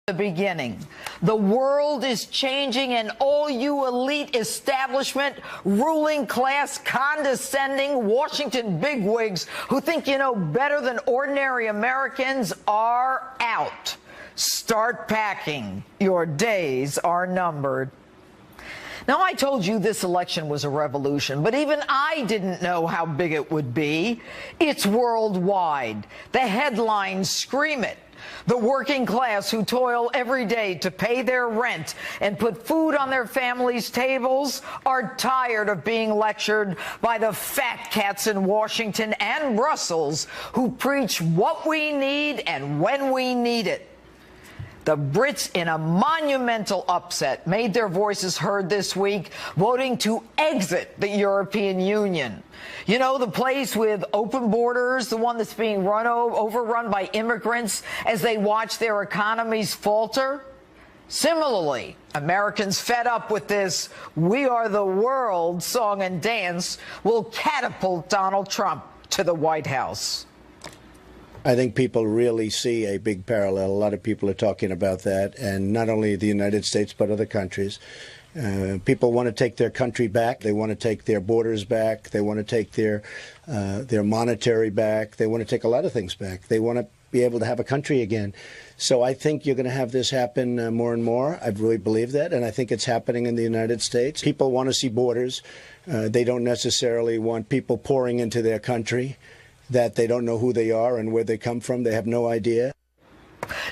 The beginning. The world is changing, and all you elite establishment, ruling class, condescending Washington bigwigs who think you know better than ordinary Americans are out. Start packing. Your days are numbered. Now, I told you this election was a revolution, but even I didn't know how big it would be. It's worldwide. The headlines scream it. The working class who toil every day to pay their rent and put food on their families' tables are tired of being lectured by the fat cats in Washington and Brussels who preach what we need and when we need it. The Brits, in a monumental upset, made their voices heard this week, voting to exit the European Union. You know, the place with open borders, the one that's being overrun by immigrants as they watch their economies falter? Similarly, Americans fed up with this "We Are the World" song and dance will catapult Donald Trump to the White House. I think people really see a big parallel. A lot of people are talking about that, and not only the United States, but other countries. People want to take their country back. They want to take their borders back. They want to take their monetary back. They want to take a lot of things back. They want to be able to have a country again. So I think you're going to have this happen more and more. I really believe that, and I think it's happening in the United States. People want to see borders. They don't necessarily want people pouring into their country that they don't know who they are and where they come from. They have no idea.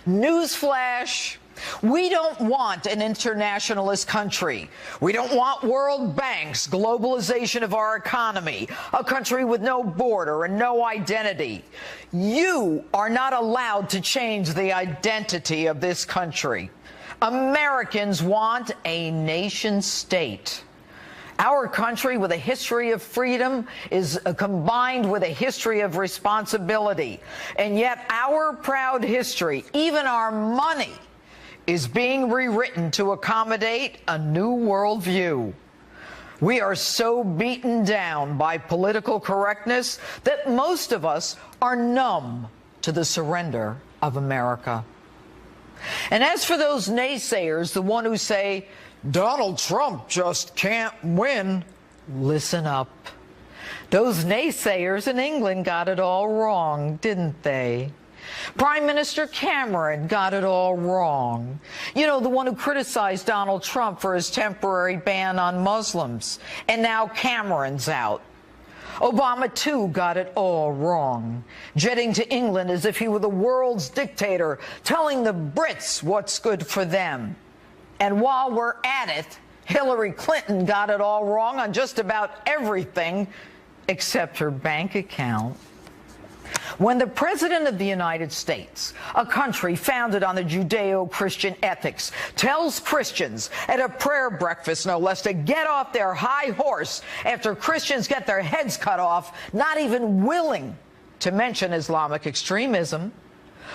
Newsflash. We don't want an internationalist country. We don't want world banks, globalization of our economy, a country with no border and no identity. You are not allowed to change the identity of this country. Americans want a nation state. Our country, with a history of freedom, is combined with a history of responsibility. And yet our proud history, even our money, is being rewritten to accommodate a new worldview. We are so beaten down by political correctness that most of us are numb to the surrender of America. And as for those naysayers, the one who say, Donald Trump just can't win, listen up. Those naysayers in England got it all wrong, didn't they? Prime Minister Cameron got it all wrong. You know, the one who criticized Donald Trump for his temporary ban on Muslims. And now Cameron's out. Obama, too, got it all wrong, jetting to England as if he were the world's dictator, telling the Brits what's good for them. And while we're at it, Hillary Clinton got it all wrong on just about everything except her bank account. When the President of the United States, a country founded on the Judeo-Christian ethics, tells Christians at a prayer breakfast, no less, to get off their high horse after Christians get their heads cut off, not even willing to mention Islamic extremism,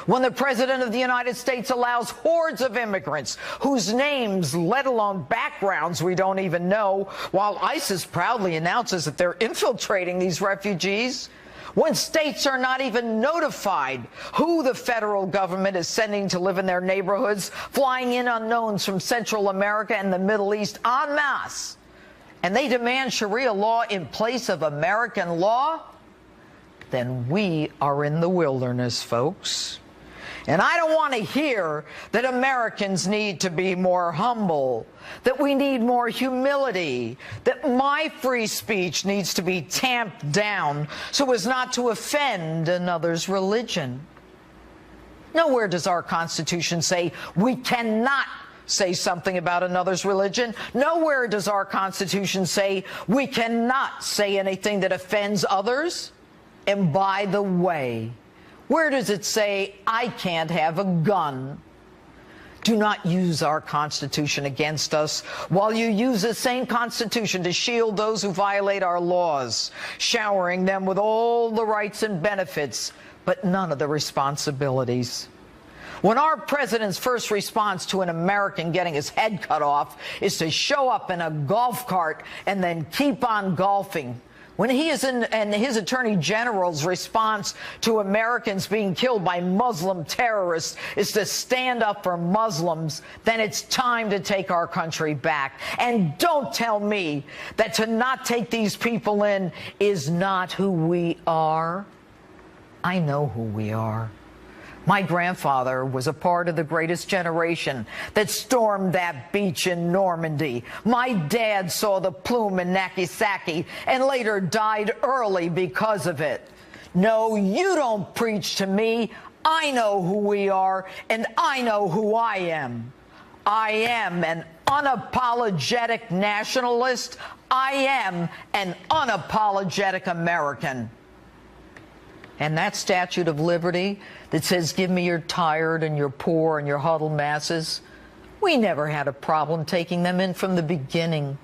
when the President of the United States allows hordes of immigrants whose names, let alone backgrounds, we don't even know, while ISIS proudly announces that they're infiltrating these refugees, when states are not even notified who the federal government is sending to live in their neighborhoods, flying in unknowns from Central America and the Middle East en masse, and they demand Sharia law in place of American law, then we are in the wilderness, folks. And I don't want to hear that Americans need to be more humble, that we need more humility, that my free speech needs to be tamped down so as not to offend another's religion. Nowhere does our Constitution say we cannot say something about another's religion. Nowhere does our Constitution say we cannot say anything that offends others. And by the way, where does it say I can't have a gun? Do not use our Constitution against us while you use the same Constitution to shield those who violate our laws, showering them with all the rights and benefits, but none of the responsibilities. When our president's first response to an American getting his head cut off is to show up in a golf cart and then keep on golfing, when he is in, and his attorney general's response to Americans being killed by Muslim terrorists is to stand up for Muslims, then it's time to take our country back. And don't tell me that to not take these people in is not who we are. I know who we are. My grandfather was a part of the greatest generation that stormed that beach in Normandy. My dad saw the plume in Nagasaki and later died early because of it. No, you don't preach to me. I know who we are, and I know who I am. I am an unapologetic nationalist. I am an unapologetic American. And that Statue of Liberty that says, give me your tired and your poor and your huddled masses, we never had a problem taking them in from the beginning.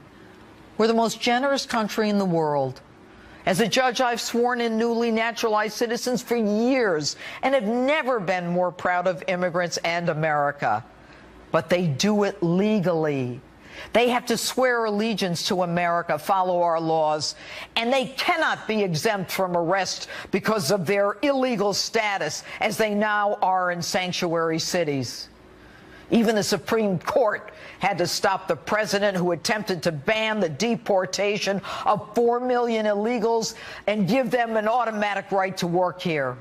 We're the most generous country in the world. As a judge, I've sworn in newly naturalized citizens for years and have never been more proud of immigrants and America. But they do it legally. They have to swear allegiance to America, follow our laws, and they cannot be exempt from arrest because of their illegal status, as they now are in sanctuary cities. Even the Supreme Court had to stop the president who attempted to ban the deportation of 4 million illegals and give them an automatic right to work here.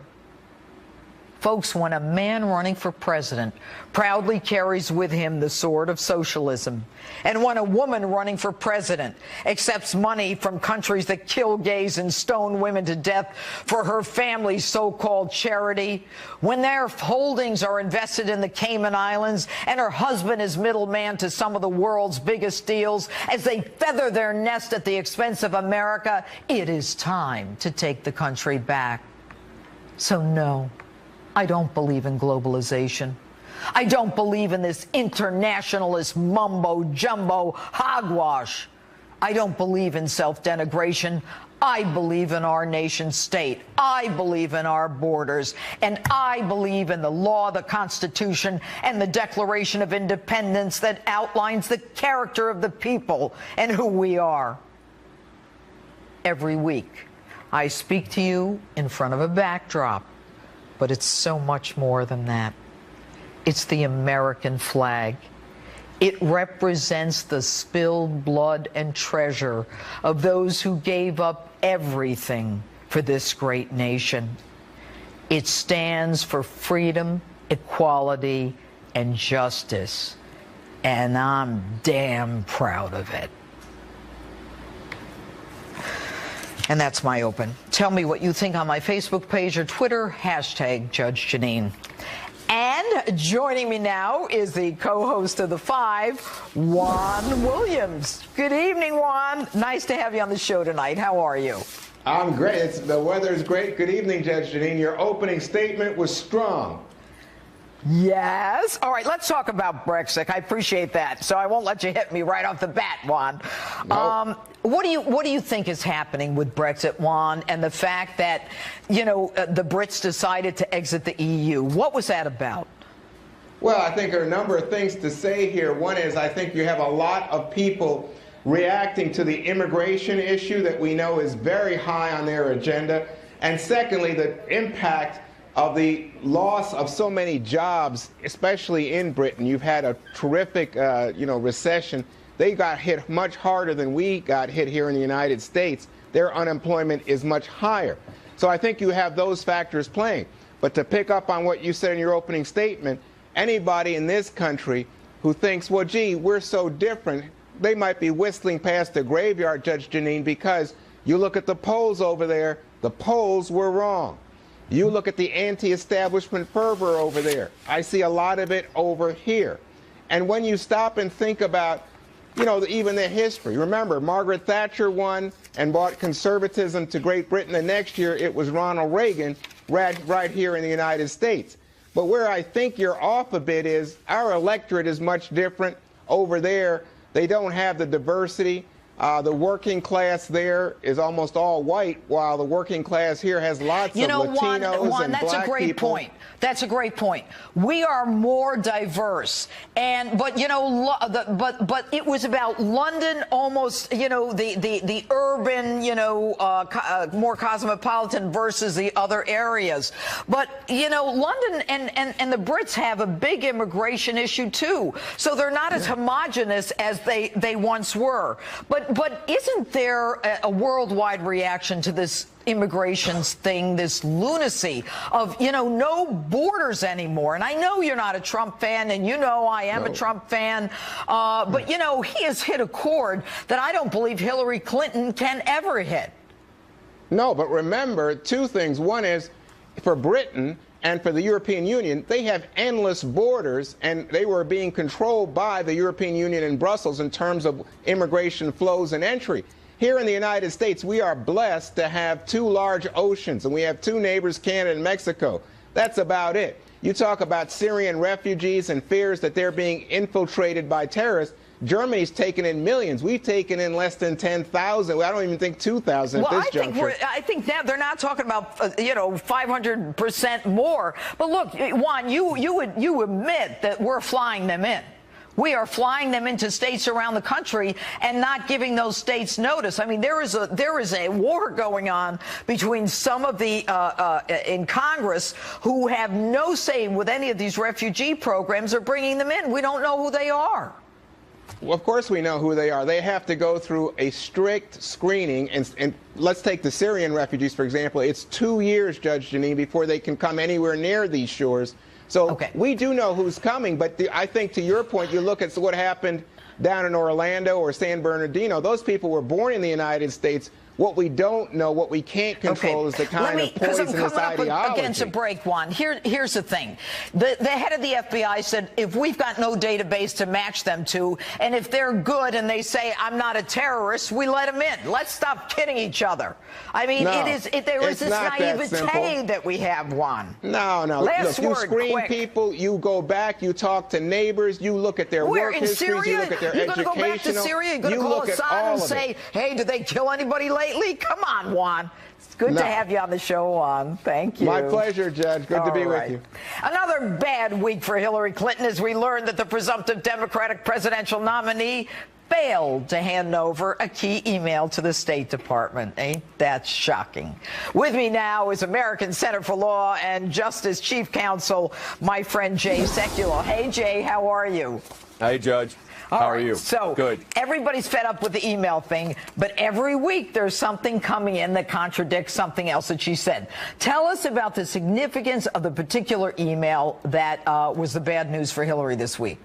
Folks, when a man running for president proudly carries with him the sword of socialism, and when a woman running for president accepts money from countries that kill gays and stone women to death for her family's so-called charity, when their holdings are invested in the Cayman Islands and her husband is middleman to some of the world's biggest deals as they feather their nest at the expense of America, it is time to take the country back. So no, I don't believe in globalization. I don't believe in this internationalist mumbo-jumbo hogwash. I don't believe in self-denigration. I believe in our nation state. I believe in our borders. And I believe in the law, the Constitution, and the Declaration of Independence that outlines the character of the people and who we are. Every week, I speak to you in front of a backdrop. But it's so much more than that. It's the American flag. It represents the spilled blood and treasure of those who gave up everything for this great nation. It stands for freedom, equality, and justice. And I'm damn proud of it. And that's my open. Tell me what you think on my Facebook page or Twitter, hashtag Judge Jeanine. And joining me now is the co-host of The Five, Juan Williams. Good evening, Juan. Nice to have you on the show tonight. How are you? I'm great. The weather's great. Good evening, Judge Jeanine. Your opening statement was strong. Yes. All right, let's talk about Brexit. I appreciate that. So I won't let you hit me right off the bat, Juan. Nope. What do you think is happening with Brexit, Juan, and the fact that, you know, the Brits decided to exit the EU? What was that about? Well, I think there are a number of things to say here. One is I think you have a lot of people reacting to the immigration issue that we know is very high on their agenda. And secondly, the impact of the loss of so many jobs, especially in Britain. You've had a terrific, recession. They got hit much harder than we got hit here in the United States. Their unemployment is much higher. So I think you have those factors playing. But to pick up on what you said in your opening statement, anybody in this country who thinks, well, gee, we're so different, they might be whistling past the graveyard, Judge Jeanine, because you look at the polls over there, the polls were wrong. You look at the anti-establishment fervor over there. I see a lot of it over here. And when you stop and think about, even the history, remember, Margaret Thatcher won and brought conservatism to Great Britain. The next year, it was Ronald Reagan right here in the United States. But where I think you're off a bit is our electorate is much different over there. They don't have the diversity. The working class there is almost all white, while the working class here has lots of Latinos Juan, and that's black a great people. point. That's a great point. We are more diverse, but it was about London, almost the urban, more cosmopolitan versus the other areas. But London and the Brits have a big immigration issue too, so they're not as homogenous as they once were. But isn't there a worldwide reaction to this immigrations thing, this lunacy of, no borders anymore? And I know you're not a Trump fan, and I am a Trump fan, but, he has hit a chord that I don't believe Hillary Clinton can ever hit. No, but remember two things. One is, for Britain and for the European Union, they have endless borders, and they were being controlled by the European Union in Brussels in terms of immigration flows and entry. Here in the United States, we are blessed to have two large oceans, and we have two neighbors, Canada and Mexico. That's about it. You talk about Syrian refugees and fears that they're being infiltrated by terrorists. Germany's taken in millions. We've taken in less than 10,000. I don't even think 2,000 at this juncture. I think now they're not talking about 500% more. But look, Juan, you admit that we're flying them in. We are flying them into states around the country and not giving those states notice. I mean, there is a war going on between some of the in Congress who have no say with any of these refugee programs or bringing them in. We don't know who they are. Well, of course we know who they are. They have to go through a strict screening. And let's take the Syrian refugees, for example. It's 2 years, Judge Janine, before they can come anywhere near these shores. So we do know who's coming. But I think, to your point, you look at what happened down in Orlando or San Bernardino. Those people were born in the United States. What we don't know, what we can't control, is the kind of poisonous I'm coming ideology. up against a break, Juan. Here's the thing. The head of the FBI said, if we've got no database to match them to, and if they're good and they say, I'm not a terrorist, we let them in. Let's stop kidding each other. I mean, there is this naivete that we have, Juan. No. Last Look, word, you screen quick. people, you go back, you talk to neighbors, you look at their work histories, you look at their You're going to go back to Syria? You're going to call Assad and say, hey, did they kill anybody lately? Come on, Juan. It's good to have you on the show, Juan. Thank you. My pleasure, Judge. Good to be with you. Another bad week for Hillary Clinton as we learned that the presumptive Democratic presidential nominee failed to hand over a key email to the State Department. Ain't that shocking? With me now is American Center for Law and Justice Chief Counsel, my friend Jay Sekulow. Hey, Jay, how are you? Hey, Judge. How are you? So good. Everybody's fed up with the email thing, but every week there's something coming in that contradicts something else that she said. Tell us about the significance of the particular email that was the bad news for Hillary this week.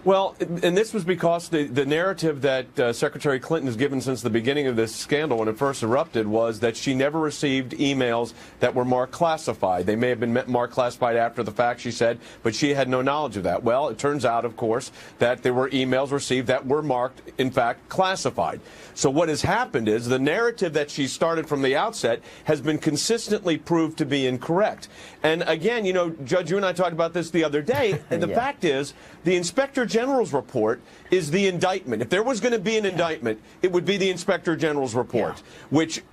Well, and this was because the narrative that Secretary Clinton has given since the beginning of this scandal when it first erupted was that she never received emails that were marked classified. They may have been marked classified after the fact, she said, but she had no knowledge of that. Well, it turns out, of course, that there were emails received that were marked, in fact, classified. So what has happened is the narrative that she started from the outset has been consistently proved to be incorrect. And again, Judge, you and I talked about this the other day, and the fact is the Inspector General's report is the indictment. If there was going to be an indictment, it would be the Inspector General's report, which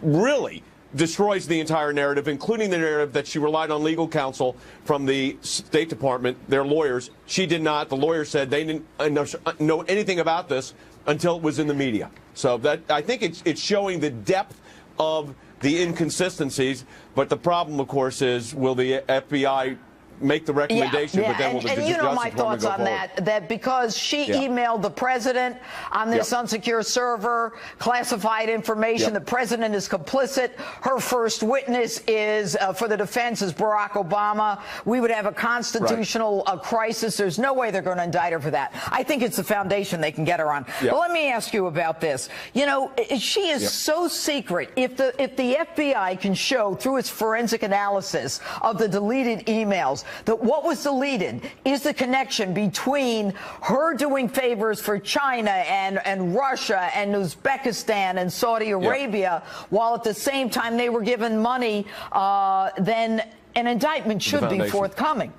really destroys the entire narrative, including the narrative that she relied on legal counsel from the State Department, their lawyers. She did not. The lawyers said they didn't know anything about this until it was in the media. So that I think it's showing the depth of the inconsistencies. But the problem, of course, is will the FBI make the recommendation, but then will the Justice Department my thoughts on forward? that because she emailed the president on this unsecure server, classified information. The president is complicit. Her first witness is, for the defense, is Barack Obama. We would have a constitutional crisis. There's no way they're going to indict her for that. I think it's the foundation they can get her on. But let me ask you about this. She is so secret. If the FBI can show through its forensic analysis of the deleted emails that what was deleted is the connection between her doing favors for China and Russia and Uzbekistan and Saudi Arabia, while at the same time they were given money, then an indictment should be forthcoming.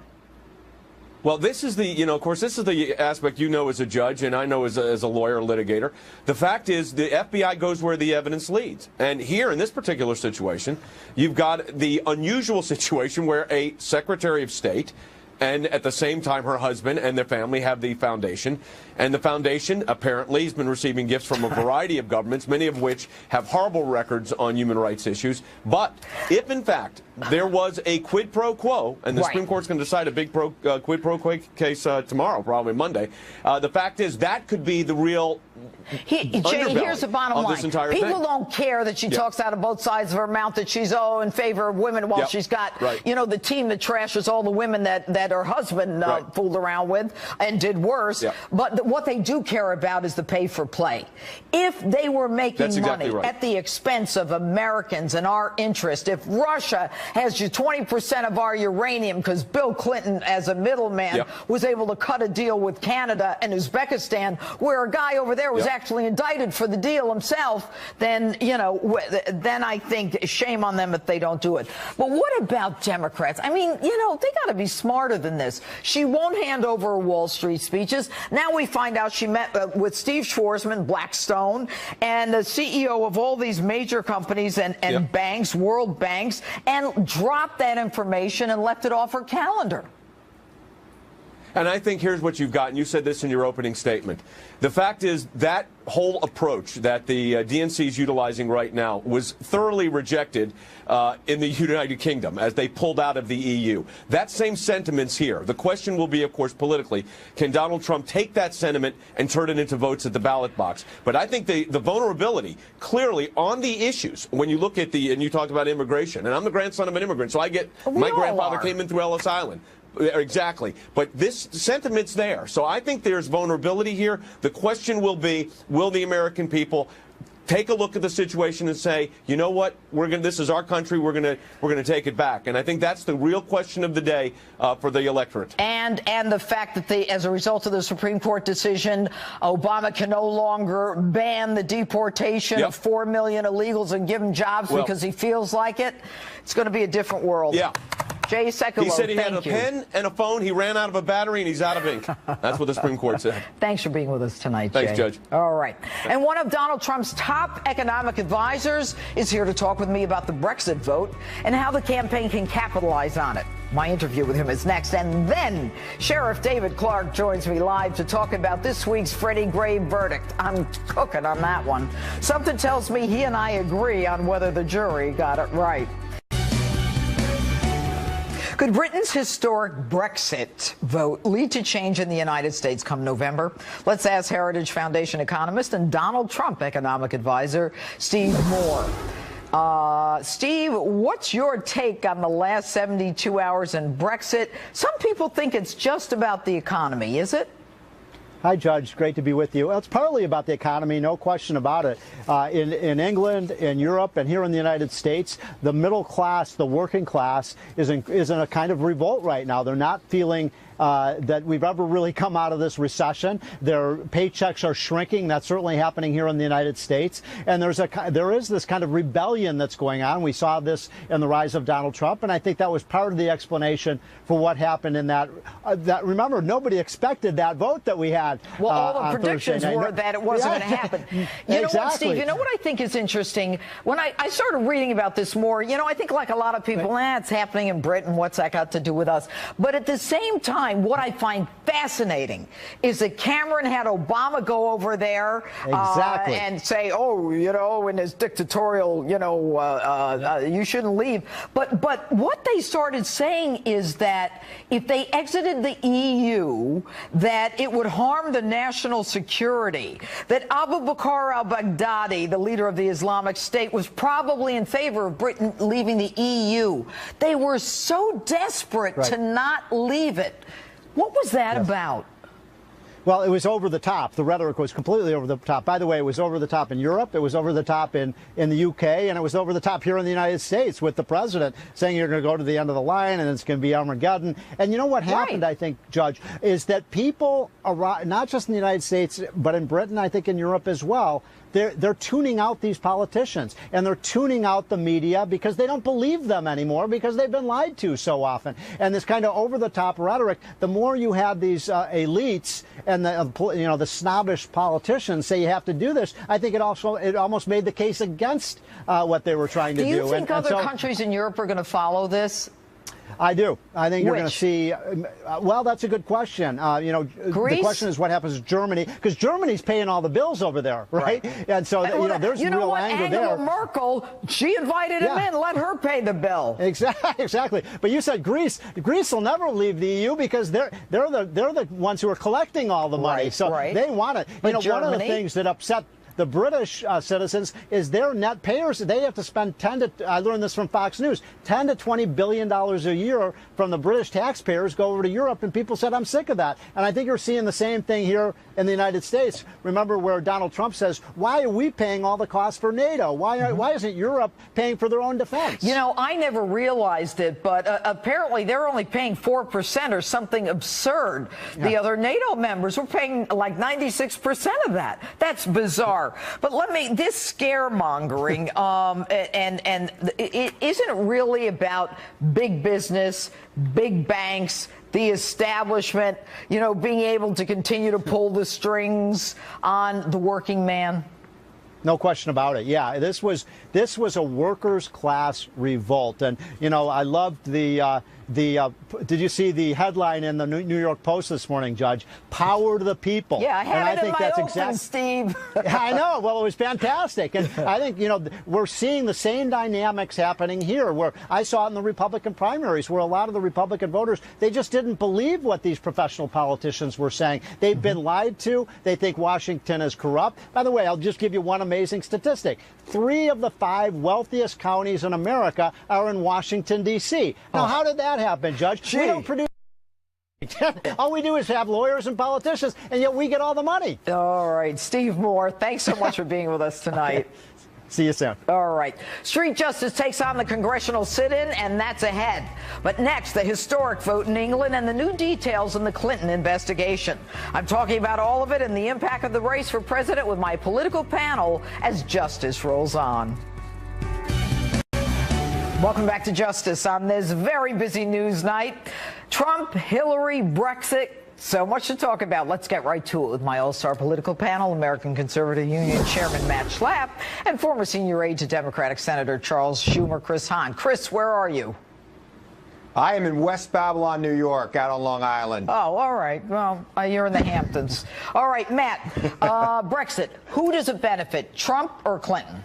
Well, this is the, of course, this is the aspect as a judge and I know as a lawyer, litigator. The fact is the FBI goes where the evidence leads. And here in this particular situation, you've got the unusual situation where a Secretary of State and at the same time her husband and their family have the foundation. And the foundation apparently has been receiving gifts from a variety of governments, many of which have horrible records on human rights issues. But if, in fact, there was a quid pro quo, and the Supreme Court's going to decide a big quid pro quo case tomorrow, probably Monday, the fact is that could be the real Jay, here's the bottom line. People don't care that she talks out of both sides of her mouth, that she's in favor of women while she's got, the team that trashes all the women that her husband fooled around with and did worse. But what they do care about is the pay for play. If they were making money at the expense of Americans and our interest, if Russia has 20% of our uranium because Bill Clinton, as a middleman, was able to cut a deal with Canada and Uzbekistan, where a guy over there was actually indicted for the deal himself, then, then I think shame on them if they don't do it. But what about Democrats? I mean, they got to be smarter than this. She won't hand over her Wall Street speeches. Now we find out she met with Steve Schwarzman, Blackstone, and the CEO of all these major companies and banks, world banks, and dropped that information and left it off her calendar. And I think here's what you've got, and you said this in your opening statement. The fact is that whole approach that the DNC is utilizing right now was thoroughly rejected in the United Kingdom as they pulled out of the EU. That same sentiment's here. The question will be, of course, politically, can Donald Trump take that sentiment and turn it into votes at the ballot box? But I think the vulnerability, clearly, on the issues, when you look at and you talked about immigration, and I'm the grandson of an immigrant, so my grandfather came in through Ellis Island. Exactly. But this sentiment's there. So I think there's vulnerability here. The question will be, will the American people take a look at the situation and say, you know what, this is our country, we're gonna take it back. And I think that's the real question of the day for the electorate. And the fact that as a result of the Supreme Court decision, Obama can no longer ban the deportation of 4 million illegals and give them jobs because he feels like it. It's going to be a different world. Yeah. Jay Sekulow, he said he had a pen and a phone. He ran out of a battery, and he's out of ink. That's what the Supreme Court said. Thanks for being with us tonight, Jay. Thanks, Judge. All right. And one of Donald Trump's top economic advisors is here to talk with me about the Brexit vote and how the campaign can capitalize on it. My interview with him is next. And then Sheriff David Clark joins me live to talk about this week's Freddie Gray verdict. I'm cooking on that one. Something tells me he and I agree on whether the jury got it right. Could Britain's historic Brexit vote lead to change in the United States come November? Let's ask Heritage Foundation economist and Donald Trump economic advisor Steve Moore. Steve, what's your take on the last 72 hours in Brexit? Some people think it's just about the economy. Is it? Hi, Judge. Great to be with you. Well, it's partly about the economy, no question about it. In England, in Europe, and here in the United States, the middle class, the working class, is in a kind of revolt right now. They're not feeling that we've ever really come out of this recession. Their paychecks are shrinking. That's certainly happening here in the United States. And there is this kind of rebellion that's going on. We saw this in the rise of Donald Trump, and I think that was part of the explanation for what happened in that. Remember, nobody expected that vote that we had. Well, all the predictions were that it wasn't going to happen. You know what, Steve? You know what I think is interesting? When I started reading about this more, I think like a lot of people, it's happening in Britain. What's that got to do with us? But at the same time, what I find fascinating is that Cameron had Obama go over there and say, in his dictatorial, you shouldn't leave. But what they started saying is that if they exited the EU, that it would harm the national security, that Abu Bakr al-Baghdadi, the leader of the Islamic State, was probably in favor of Britain leaving the EU. They were so desperate to not leave it. What was that about? Well, it was over the top. The rhetoric was completely over the top. By the way, it was over the top in Europe. It was over the top in the UK. And it was over the top here in the United States with the president saying you're going to go to the end of the line and it's going to be Armageddon. And you know what happened, I think, Judge, is that people, not just in the United States, but in Britain, I think in Europe as well, they're tuning out these politicians, and they're tuning out the media because they don't believe them anymore because they've been lied to so often. And this kind of over-the-top rhetoric, the more you have these elites and the snobbish politicians say you have to do this, I think it almost made the case against what they were trying to do. Do you think other countries in Europe are going to follow this? I do. I think you're going to Which? see. Well, that's a good question. Greece? The question is what happens to Germany, because Germany's paying all the bills over there, right? And so there's real anger there. Angela Merkel, she invited him in. Let her pay the bill. Exactly. But you said Greece. Greece will never leave the EU because they're the ones who are collecting all the money. Right, so right. they want it. But One of the things that upset the British citizens is their net payers. They have to spend I learned this from Fox News, $10 to $20 billion a year from the British taxpayers go over to Europe, and people said, I'm sick of that. And I think you're seeing the same thing here in the United States. Remember where Donald Trump says, why are we paying all the costs for NATO? Why isn't Europe paying for their own defense? I never realized it, but apparently they're only paying 4% or something absurd. Yeah. The other NATO members were paying like 96% of that. That's bizarre. But this scaremongering, and it isn't really about big business, big banks, the establishment, being able to continue to pull the strings on the working man. No question about it. Yeah, this was a workers' class revolt, and I loved did you see the headline in the New York Post this morning, Judge? Power to the people. Yeah, I had it in my open, Steve. I know. Well, it was fantastic. And I think, we're seeing the same dynamics happening here, where I saw it in the Republican primaries, where a lot of the Republican voters, they just didn't believe what these professional politicians were saying. They've been lied to. They think Washington is corrupt. By the way, I'll just give you one amazing statistic. 3 of the 5 wealthiest counties in America are in Washington, D.C. Now, how did that happen, Judge? Gee. We don't produce. All we do is have lawyers and politicians, and yet we get all the money. All right. Steve Moore, thanks so much for being with us tonight. Okay. See you soon. All right. Street Justice takes on the congressional sit-in, and that's ahead. But next, the historic vote in England and the new details in the Clinton investigation. I'm talking about all of it and the impact of the race for president with my political panel as Justice rolls on. Welcome back to Justice on this very busy news night. Trump, Hillary, Brexit. So much to talk about. Let's get right to it with my all-star political panel, American Conservative Union Chairman Matt Schlapp and former senior aide to Democratic Senator Charles Schumer, Chris Hahn. Chris, where are you? I am in West Babylon, New York, out on Long Island. Oh, all right. Well, you're in the Hamptons. All right, Matt, Brexit, who does it benefit, Trump or Clinton?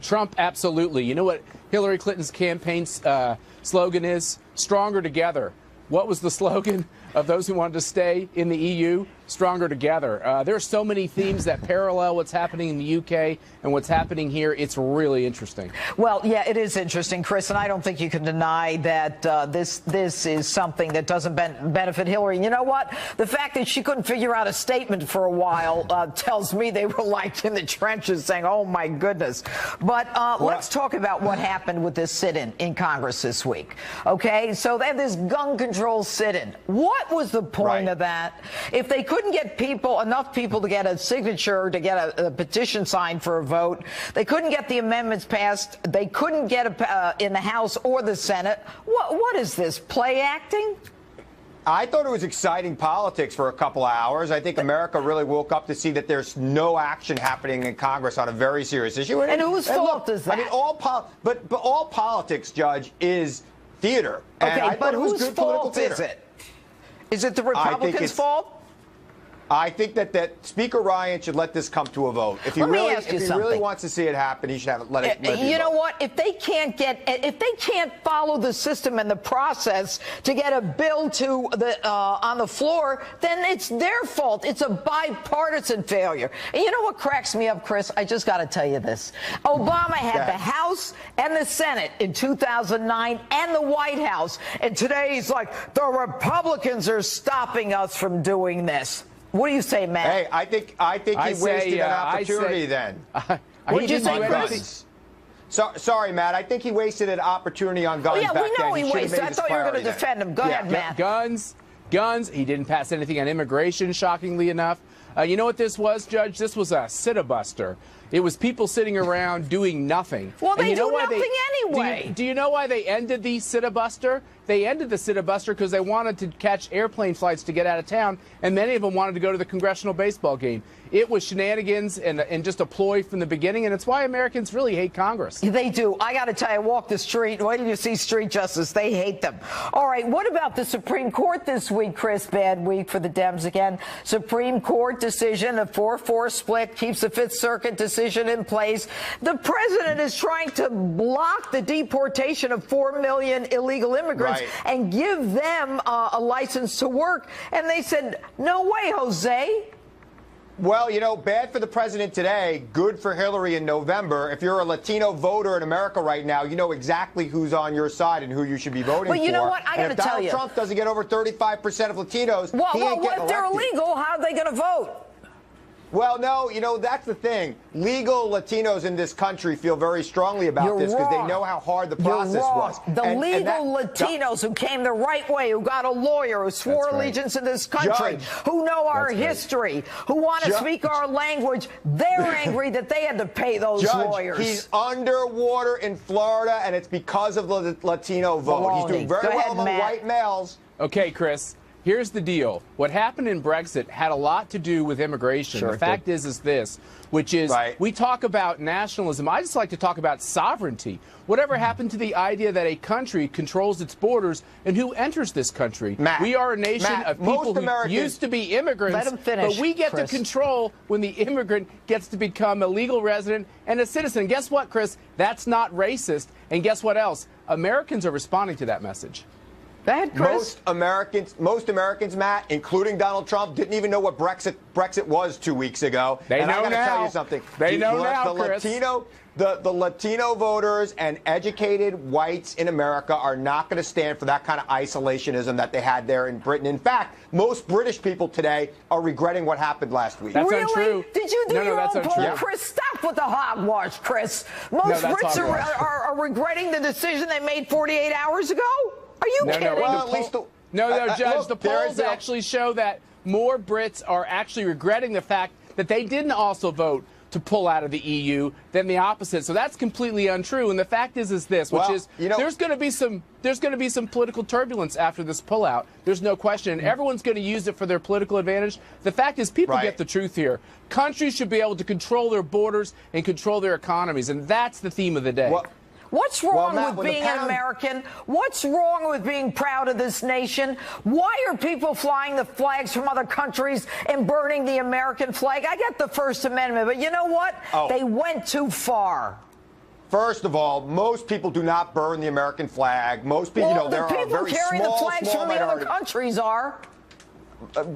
Trump, absolutely. You know what Hillary Clinton's campaign slogan is? Stronger together. What was the slogan of those who wanted to stay in the EU? Stronger together. There are so many themes that parallel what's happening in the UK and what's happening here. It's really interesting. Well, yeah, it is interesting, Chris, and I don't think you can deny that this is something that doesn't benefit Hillary. And you know what? The fact that she couldn't figure out a statement for a while tells me they were like in the trenches saying, oh, my goodness. But let's talk about what happened with this sit-in in Congress this week. Okay, so they have this gun control sit-in. What was the point of that? If they couldn't get enough people to get a signature, to get a petition signed for a vote, they couldn't get the amendments passed, they couldn't get in the House or the Senate. What is this, play acting? I thought it was exciting politics for a couple of hours. I think America really woke up to see that there's no action happening in Congress on a very serious issue. And whose fault is that? I mean, all politics, Judge, is theater. Okay, but whose fault is it? Is it the Republicans' fault? I think that Speaker Ryan should let this come to a vote. If he really wants to see it happen, he should let it. You know what? If they can't follow the system and the process to get a bill to on the floor, then it's their fault. It's a bipartisan failure. And you know what cracks me up, Chris? I just got to tell you this. Obama had the House and the Senate in 2009 and the White House, and today he's like, the Republicans are stopping us from doing this. What do you say, Matt? Hey, I think he wasted an opportunity then. What did you say, Chris? Sorry, Matt. I think he wasted an opportunity on guns back then. We know he wasted. I thought you were going to defend him. Go ahead, Matt. Guns. He didn't pass anything on immigration, shockingly enough. You know what this was, Judge? This was a sit-a-buster. It was people sitting around doing nothing. Well, they do nothing anyway. Do you know why they ended the sit-a-buster? They ended the sit-a-buster because they wanted to catch airplane flights to get out of town, and many of them wanted to go to the congressional baseball game. It was shenanigans and just a ploy from the beginning, and it's why Americans really hate Congress. They do. I got to tell you, walk the street. Wait till you see street justice. They hate them. All right, what about the Supreme Court this week, Chris? Bad week for the Dems again. Supreme Court decision, a 4-4 split, keeps the Fifth Circuit decision in place. The president is trying to block the deportation of 4 million illegal immigrants and give them a license to work. And they said, no way, Jose. Well, you know, bad for the president today, good for Hillary in November. If you're a Latino voter in America right now, you know exactly who's on your side and who you should be voting for. But you know what? I got to tell you. If Donald Trump doesn't get over 35% of Latinos, he ain't getting what if they're elected. illegal? How are they going to vote? Well, no, you know, that's the thing. Legal Latinos in this country feel very strongly about this because they know how hard the process was. The legal Latinos who came the right way, who got a lawyer, who swore allegiance in this country, who know our history, who want to speak our language, they're angry that they had to pay those lawyers. He's underwater in Florida, and it's because of the Latino vote. He's doing very well among white males. Okay, Chris. Here's the deal. What happened in Brexit had a lot to do with immigration. Sure, the fact is this, which is we talk about nationalism. I just like to talk about sovereignty. Whatever happened to the idea that a country controls its borders and who enters this country? We are a nation of people who used to be immigrants, Let him finish, but we get Chris. to control when the immigrant gets to become a legal resident and a citizen. Guess what, Chris? That's not racist. And guess what else? Americans are responding to that message. Go ahead, Chris. Most Americans, Matt, including Donald Trump, didn't even know what Brexit was 2 weeks ago. They know I got to now. tell you something. They know now, Chris. The Latino voters and educated whites in America are not going to stand for that kind of isolationism that they had there in Britain. In fact, most British people today are regretting what happened last week. That's really? untrue. Did you do your own poll, untrue. Chris? Stop with the hogwash, Chris. Most Brits are regretting the decision they made 48 hours ago? Are you kidding? Well, at least Judge, look, the polls actually show that more Brits are actually regretting the fact that they didn't also vote to pull out of the EU than the opposite. So that's completely untrue. And the fact is this, which is there's going to be some political turbulence after this pullout. There's no question. And everyone's going to use it for their political advantage. The fact is people get the truth here. Countries should be able to control their borders and control their economies. And that's the theme of the day. What's wrong with being an American? What's wrong with being proud of this nation? Why are people flying the flags from other countries and burning the American flag? I get the First Amendment, but you know what? They went too far. First of all, most people do not burn the American flag. Most people, well, there are very people carrying the flags from the other countries are.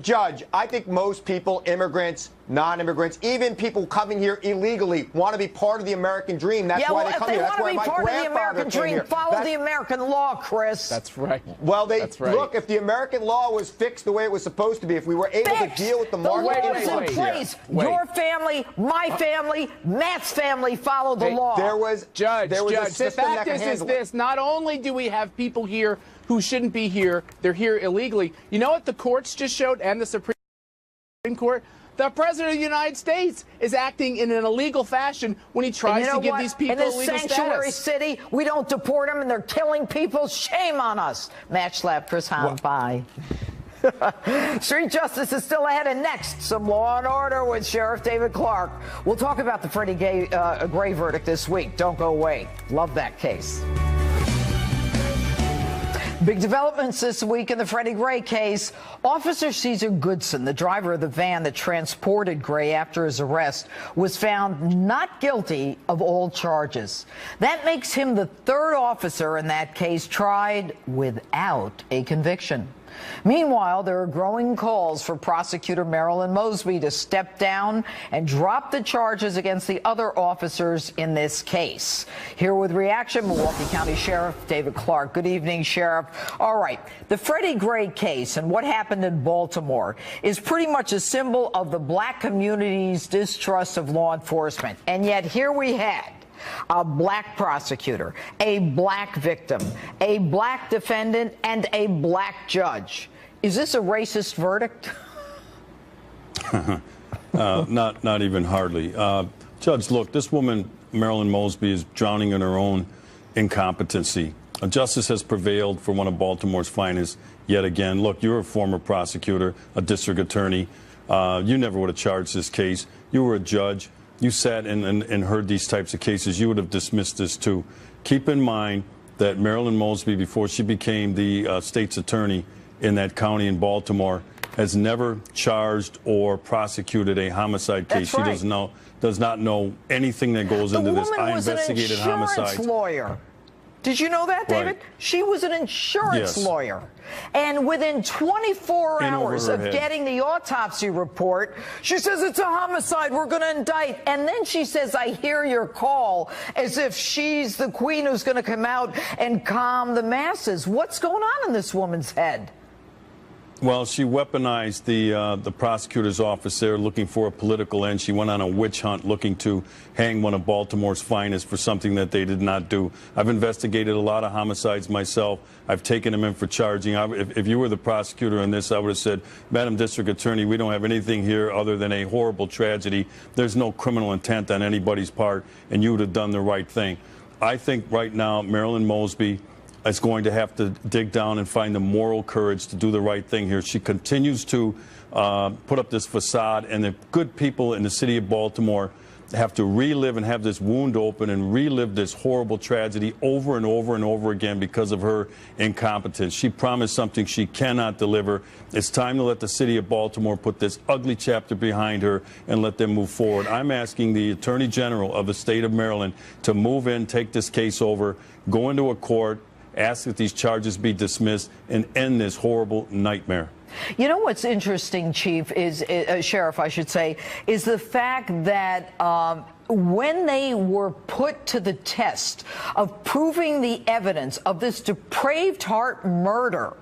Judge, I think most people, immigrants, non-immigrants, even people coming here illegally, want to be part of the American dream. That's why they come here. That's why my grandfather came here. Follow the American law, Chris. That's right. Well, look, if the American law was fixed the way it was supposed to be, if we were able to deal with the market in place, your family, my family, Matt's family follow the law. There was a system the fact is this: not only do we have people here who shouldn't be here, they're here illegally. You know what the courts just showed, and the Supreme Court? The President of the United States is acting in an illegal fashion when he tries to give these people legal status. In this sanctuary city, we don't deport them, and they're killing people. Shame on us. Match slap, Chris Hahn. Bye. Street justice is still ahead, and next, some Law and Order with Sheriff David Clark. We'll talk about the Freddie Gray verdict this week. Don't go away. Love that case. Big developments this week in the Freddie Gray case. Officer Caesar Goodson, the driver of the van that transported Gray after his arrest, was found not guilty of all charges. That makes him the third officer in that case tried without a conviction. Meanwhile, there are growing calls for prosecutor Marilyn Mosby to step down and drop the charges against the other officers in this case. Here with reaction, Milwaukee County Sheriff David Clark. Good evening, Sheriff. All right, the Freddie Gray case and what happened in Baltimore is pretty much a symbol of the black community's distrust of law enforcement. And yet here we had a black prosecutor, a black victim, a black defendant, and a black judge. Is this a racist verdict? Not even hardly. Judge, look, this woman, Marilyn Mosby, is drowning in her own incompetency. Justice has prevailed for one of Baltimore's finest yet again. Look, you're a former prosecutor, a district attorney. You never would have charged this case. You were a judge. You sat and heard these types of cases. You would have dismissed this too. Keep in mind that Marilyn Mosby, before she became the state's attorney in that county in Baltimore, has never charged or prosecuted a homicide case. That's right. She does not know anything that goes into this. I investigated homicides. The woman was an insurance lawyer. Did you know that, David? Right. She was an insurance lawyer. And within 24 hours of getting the autopsy report, she says it's a homicide, we're going to indict. And then she says, I hear your call, as if she's the queen who's going to come out and calm the masses. What's going on in this woman's head? Well, she weaponized the prosecutor's office there looking for a political end. She went on a witch hunt looking to hang one of Baltimore's finest for something that they did not do. I've investigated a lot of homicides myself. I've taken them in for charging. If you were the prosecutor in this, I would have said, Madam District Attorney, we don't have anything here other than a horrible tragedy. There's no criminal intent on anybody's part, and you would have done the right thing. I think right now Marilyn Mosby is going to have to dig down and find the moral courage to do the right thing here. She continues to put up this facade, and the good people in the city of Baltimore have to relive and have this wound open and relive this horrible tragedy over and over and over again because of her incompetence. She promised something she cannot deliver. It's time to let the city of Baltimore put this ugly chapter behind her and let them move forward. I'm asking the Attorney General of the state of Maryland to move in, take this case over, go into a court, ask that these charges be dismissed, and end this horrible nightmare. You know what's interesting, Chief, is Sheriff, I should say, is the fact that when they were put to the test of proving the evidence of this depraved heart murder,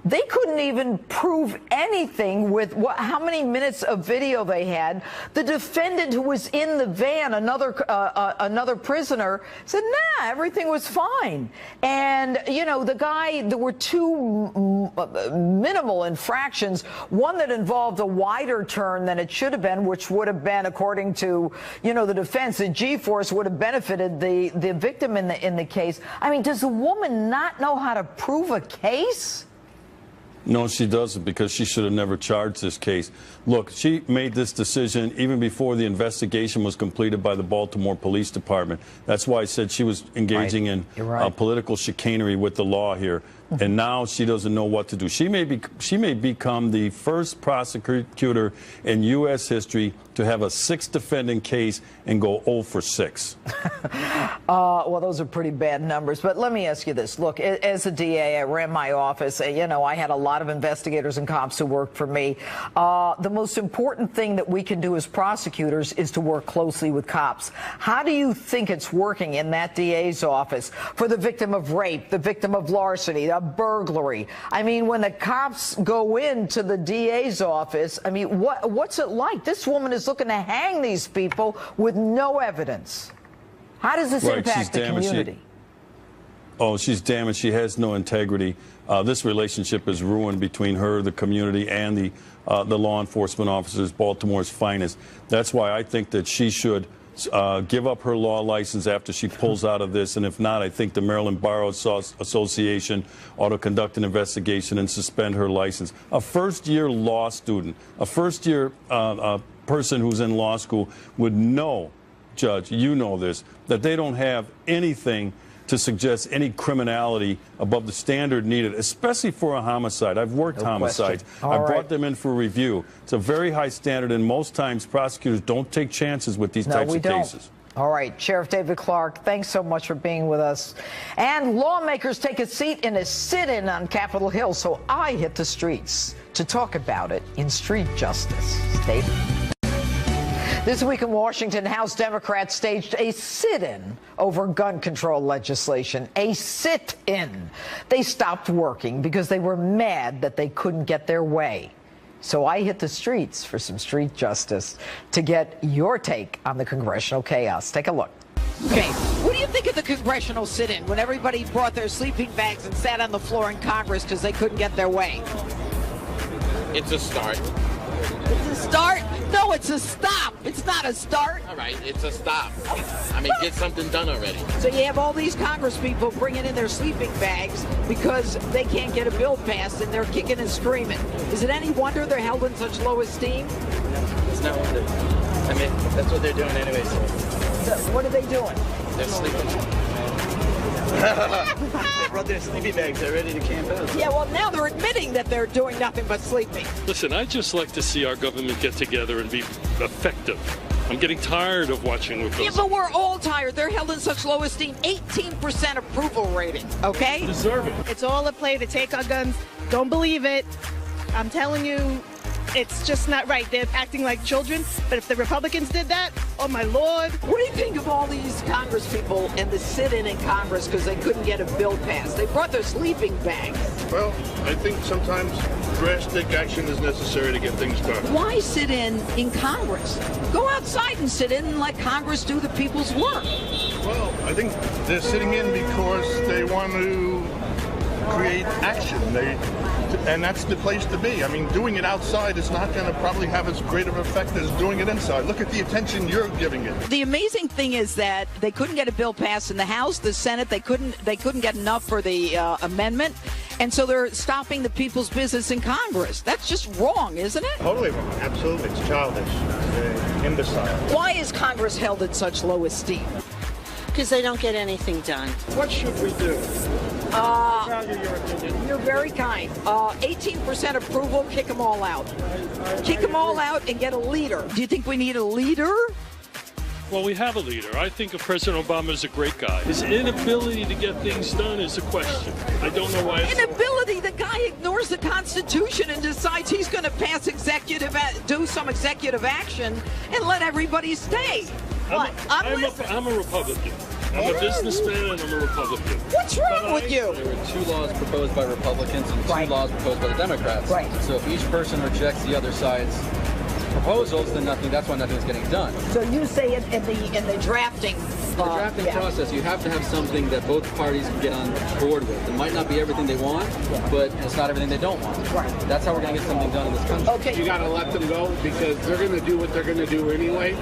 they couldn't even prove anything with how many minutes of video they had. The defendant who was in the van, another prisoner, said, nah, everything was fine. And, you know, the guy, there were two minimal infractions, one that involved a wider turn than it should have been, which would have been, according to, you know, the defense, the G-force would have benefited the victim in the case. I mean, does the woman not know how to prove a case? No, she doesn't, because she should have never charged this case. Look, she made this decision even before the investigation was completed by the Baltimore Police Department. That's why I said she was engaging in political chicanery with the law here. And now she doesn't know what to do. She may become the first prosecutor in U.S. history to have a 6-defendant case and go 0 for 6. Well, those are pretty bad numbers. But let me ask you this. Look, as a DA, I ran my office. You know, I had a lot of investigators and cops who worked for me. The most important thing that we can do as prosecutors is to work closely with cops. How do you think it's working in that DA's office for the victim of rape, the victim of larceny, a burglary? I mean, when the cops go into the DA's office, I mean, what's it like? This woman is looking to hang these people with no evidence. How does this impact the community? She's damaged. She has no integrity. This relationship is ruined between her, the community, and the law enforcement officers, Baltimore's finest. That's why I think that she should give up her law license after she pulls out of this, and if not, I think the Maryland Bar Association ought to conduct an investigation and suspend her license. A first-year law student, a first-year person who's in law school would know, Judge, you know this, that they don't have anything to suggest any criminality above the standard needed, especially for a homicide. I've worked homicides. I've brought them in for review. It's a very high standard, and most times prosecutors don't take chances with these types of cases. All right, Sheriff David Clark, thanks so much for being with us. And lawmakers take a seat in a sit-in on Capitol Hill, so I hit the streets to talk about it in Street Justice. David. This week in Washington, House Democrats staged a sit-in over gun control legislation. A sit-in. They stopped working because they were mad that they couldn't get their way. So I hit the streets for some street justice to get your take on the congressional chaos. Take a look. Okay, what do you think of the congressional sit-in when everybody brought their sleeping bags and sat on the floor in Congress because they couldn't get their way? It's a start. It's a start? No, it's a stop. It's not a start. All right, it's a stop. I mean, get something done already. So you have all these congresspeople bringing in their sleeping bags because they can't get a bill passed, and they're kicking and screaming. Is it any wonder they're held in such low esteem? It's no wonder. I mean, that's what they're doing anyway. So what are they doing? They're sleeping. They brought their sleeping bags. They're ready to camp out. Yeah, well, now they're admitting that they're doing nothing but sleeping. Listen, I just like to see our government get together and be effective. I'm getting tired of watching what goes on. Yeah, but we're all tired. They're held in such low esteem. 18% approval rating, okay? Deserve it. It's all a play to take our guns. Don't believe it. I'm telling you, it's just not right. They're acting like children. But if the Republicans did that, oh my Lord. What do you think of all these congresspeople and the sit-in in Congress because they couldn't get a bill passed? They brought their sleeping bags. Well, I think sometimes drastic action is necessary to get things done. Why sit in Congress? Go outside and sit in and let Congress do the people's work. Well, I think they're sitting in because they want to create action. And that's the place to be. I mean, doing it outside is not going to probably have as great of an effect as doing it inside. Look at the attention you're giving it. The amazing thing is that they couldn't get a bill passed in the House, the Senate. They couldn't get enough for the amendment, and so they're stopping the people's business in Congress. That's just wrong, isn't it? Totally wrong. Absolutely. It's childish. It's imbecile. Why is Congress held in such low esteem? Because they don't get anything done. What should we do? You're very kind. 18% approval, kick them all out. Kick them all out and get a leader. Do you think we need a leader? Well, we have a leader. I think President Obama is a great guy. His inability to get things done is a question. I don't know why. Inability? The guy ignores the Constitution and decides he's going to do some executive action and let everybody stay. I'm a Republican. I'm a businessman and I'm a Republican. What's wrong with you? There were 2 laws proposed by Republicans and 2 laws proposed by the Democrats. Right. So if each person rejects the other side's proposals, then that's why nothing's getting done. So you say in the drafting. The drafting process, you have to have something that both parties can get on board with. It might not be everything they want, but it's not everything they don't want. Right. That's how we're going to get something done in this country. Okay. You got to let them go because they're going to do what they're going to do anyway.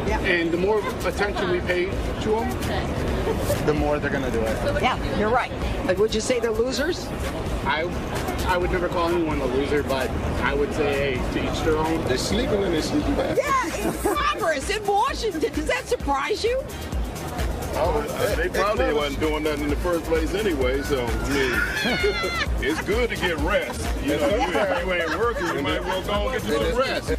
Yeah. And the more attention we pay to them, the more they're going to do it. Yeah, you're right. Would you say they're losers? I would never call anyone a loser, but I would say, hey, to each their own. They're sleeping in their sleeping bag. Yeah, in Congress, in Washington. Does that surprise you? Oh, they probably wasn't doing nothing in the first place anyway, so, I mean, it's good to get rest. You know, if you ain't working, you might well go and get you some rest.